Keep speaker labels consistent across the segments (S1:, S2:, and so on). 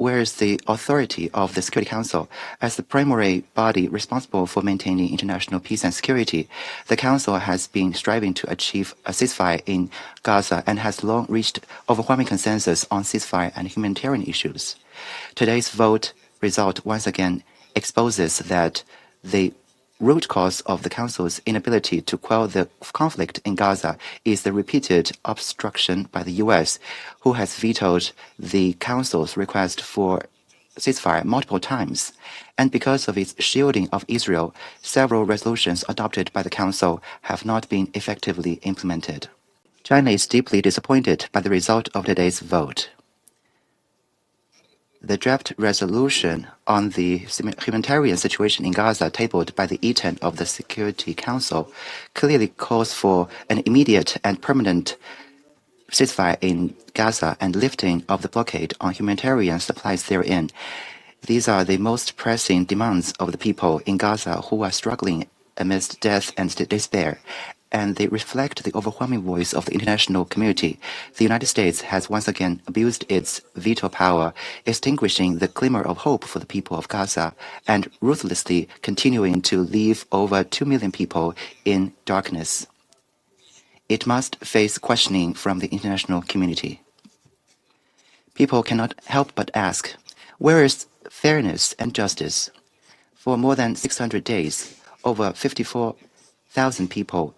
S1: where is the authority of the Security Council? As the primary body responsible for maintaining international peace and security, the Council has been striving to achieve a ceasefire in Gaza and has long reached overwhelming consensus on ceasefire and humanitarian issues. Today's vote result once again exposes that the root cause of the Council's inability to quell the conflict in Gaza is the repeated obstruction by the U.S., who has vetoed the Council's request for ceasefire multiple times. And because of its shielding of Israel, several resolutions adopted by the Council have not been effectively implemented. China is deeply disappointed by the result of today's vote. The draft resolution on the humanitarian situation in Gaza tabled by the E10 of the Security Council clearly calls for an immediate and permanent ceasefire in Gaza and lifting of the blockade on humanitarian supplies therein. These are the most pressing demands of the people in Gaza who are struggling amidst death and despair, and they reflect the overwhelming voice of the international community. The United States has once again abused its veto power, extinguishing the glimmer of hope for the people of Gaza and ruthlessly continuing to leave over 2 million people in darkness. It must face questioning from the international community. People cannot help but ask, where is fairness and justice? For more than 600 days, over 54,000 people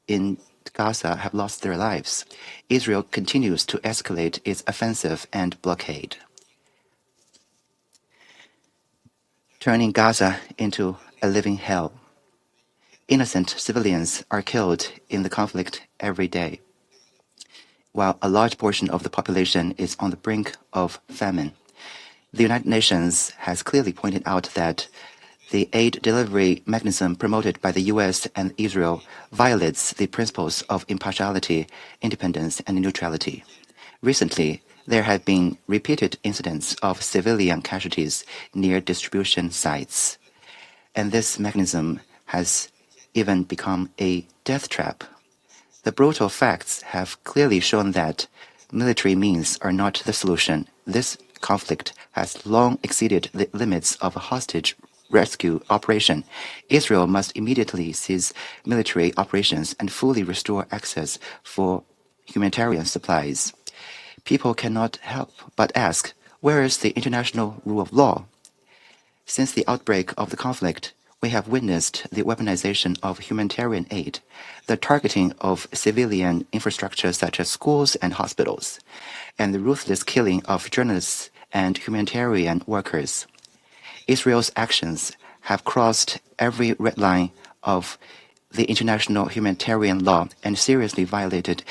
S1: in Gaza have lost their lives. Israel continues to escalate its offensive and blockade, turning Gaza into a living hell. Innocent civilians are killed in the conflict every day, while a large portion of the population is on the brink of famine. The United Nations has clearly pointed out that the aid delivery mechanism promoted by the U.S. and Israel violates the principles of impartiality, independence, and neutrality. Recently, there have been repeated incidents of civilian casualties near distribution sites, and this mechanism has even become a death trap. The brutal facts have clearly shown that military means are not the solution. This conflict has long exceeded the limits of a hostage rescue operation. Israel must immediately cease military operations and fully restore access for humanitarian supplies. People cannot help but ask, where is the international rule of law? Since the outbreak of the conflict, we have witnessed the weaponization of humanitarian aid, the targeting of civilian infrastructure such as schools and hospitals, and the ruthless killing of journalists and humanitarian workers. Israel's actions have crossed every red line of the international humanitarian law and seriously violated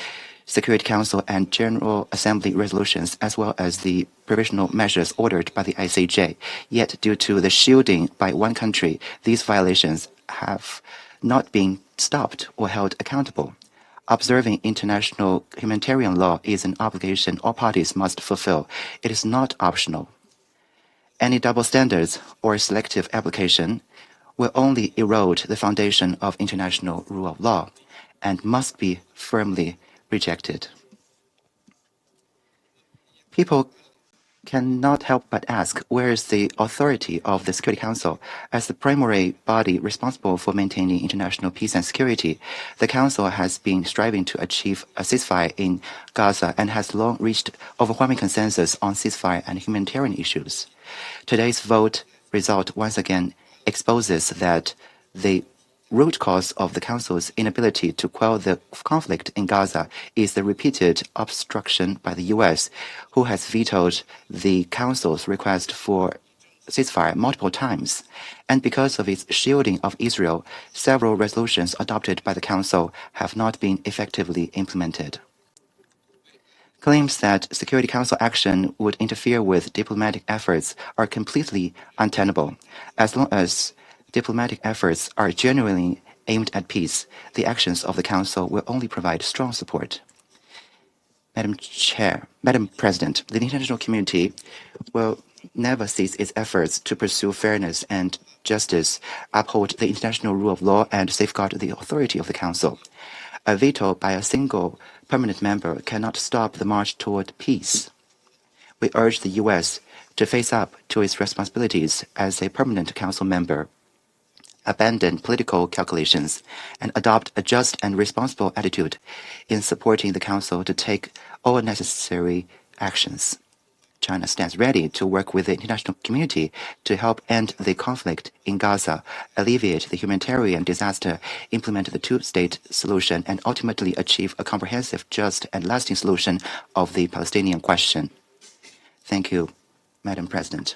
S1: Security Council and General Assembly resolutions, as well as the provisional measures ordered by the ICJ. Yet, due to the shielding by one country, these violations have not been stopped or held accountable. Observing international humanitarian law is an obligation all parties must fulfill. It is not optional. Any double standards or selective application will only erode the foundation of international rule of law and must be firmly rejected. People cannot help but ask, where is the authority of the Security Council? As the primary body responsible for maintaining international peace and security, the Council has been striving to achieve a ceasefire in Gaza and has long reached overwhelming consensus on ceasefire and humanitarian issues. Today's vote result once again exposes that the root cause of the Council's inability to quell the conflict in Gaza is the repeated obstruction by the U.S., who has vetoed the Council's request for ceasefire multiple times. And because of its shielding of Israel, several resolutions adopted by the Council have not been effectively implemented. Claims that Security Council action would interfere with diplomatic efforts are completely untenable. As long as diplomatic efforts are genuinely aimed at peace, the actions of the Council will only provide strong support. Madam President, the international community will never cease its efforts to pursue fairness and justice, uphold the international rule of law, and safeguard the authority of the Council. A veto by a single permanent member cannot stop the march toward peace. We urge the U.S. to face up to its responsibilities as a permanent council member, abandon political calculations, and adopt a just and responsible attitude in supporting the Council to take all necessary actions. China stands ready to work with the international community to help end the conflict in Gaza, alleviate the humanitarian disaster, implement the two-state solution, and ultimately achieve a comprehensive, just, and lasting solution of the Palestinian question. Thank you, Madam President.